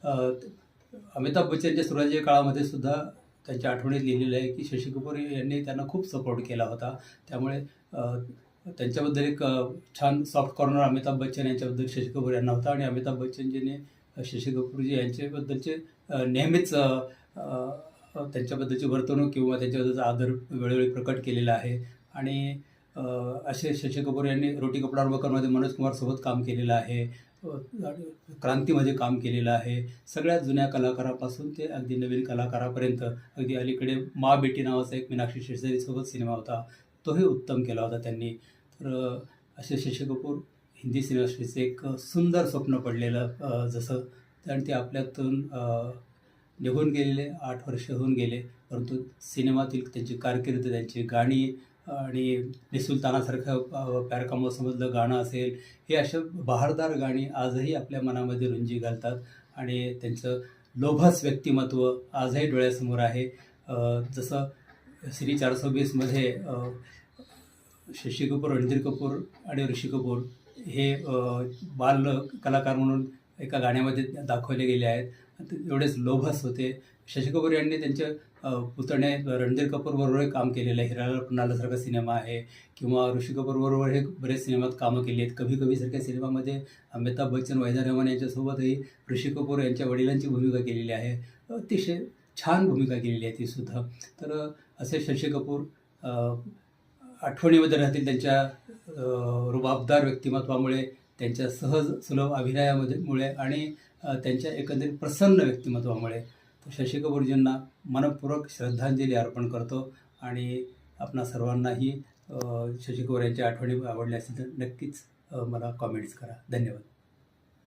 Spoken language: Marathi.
अमिताभ बच्चनच्या सुरुवातीच्या काळामध्ये सुद्धा त्यांच्या आठवणीत लिहिलेलं आहे की शशी कपूर यांनी त्यांना खूप सपोर्ट केला होता. त्यामुळे त्यांच्याबद्दल एक छान सॉफ्ट कॉर्नर अमिताभ बच्चन यांच्याबद्दल शशी कपूर यांना होता आणि अमिताभ बच्चनजीने शशी कपूरजी यांच्याबद्दलचे नेहमीच त्यांच्याबद्दलची वर्तणूक किंवा त्यांच्याबद्दलचा आदर वेळोवेळी प्रकट केलेला आहे. आणि असे शशी कपूर यांनी रोटी कपडा और मकानमध्ये मनोज कुमारसोबत काम केलेलं आहे, क्रांतीमध्ये काम केलेलं आहे. सगळ्यात जुन्या कलाकारापासून ते अगदी नवीन कलाकारापर्यंत. अगदी अलीकडे माँ बेटी नावाचा एक मीनाक्षी शेषाद्रीसोबत सिनेमा होता, तोही उत्तम केला होता त्यांनी. तर असे शशी कपूर हिंदी सिनेसृष्टीचे एक सुंदर स्वप्न पडलेलं जसं, आणि ते आपल्यातून निघून गेलेले 8 वर्ष होऊन गेले. परंतु सिनेमातील त्यांची कारकीर्द, त्यांची गाणी आणि सुलतानासारखं प्यार का मौसममधलं गाणं असेल, हे अशा बहारदार गाणी आजही आपल्या मनामध्ये रुंजी घालतात आणि त्यांचं लोभस व्यक्तिमत्व आजही डोळ्यासमोर आहे. जसं श्री 420मध्ये शशी कपूर, रणधीर कपूर आणि ऋषी कपूर हे बाल कलाकार म्हणून एका गाण्यामध्ये दाखवले गेले आहेत. एवढेच लोभस होते. शशी कपूर यांनी त्यांच्या पुतणे रणधीर कपूरबरोबरही काम केलेलं आहे. हिरालाल पन्नालासारखा सिनेमा आहे किंवा ऋषी कपूरबरोबर हे बरेच सिनेमात कामं केली आहेत. कभी कभीसारख्या सिनेमामध्ये अमिताभ बच्चन, वहिदा रहमान यांच्यासोबतही ऋषी कपूर यांच्या वडिलांची भूमिका केलेली आहे. अतिशय छान भूमिका केलेली आहे तीसुद्धा. तर असे शशी कपूर आठवणीमध्ये राहतील त्यांच्या रुबाबदार व्यक्तिमत्वामुळे, त्यांच्या सहज सुलभ अभिनयामुळे आणि त्यांच्या एकंदरीत प्रसन्न व्यक्तिमत्वामुळे. तर शशी कपूरजींना मनःपूर्वक श्रद्धांजली अर्पण करतो आणि आपणा सर्वांनाही शशी कपूर यांच्या आठवणी आवडल्या असेल तर नक्कीच मला कॉमेंट्स करा. धन्यवाद.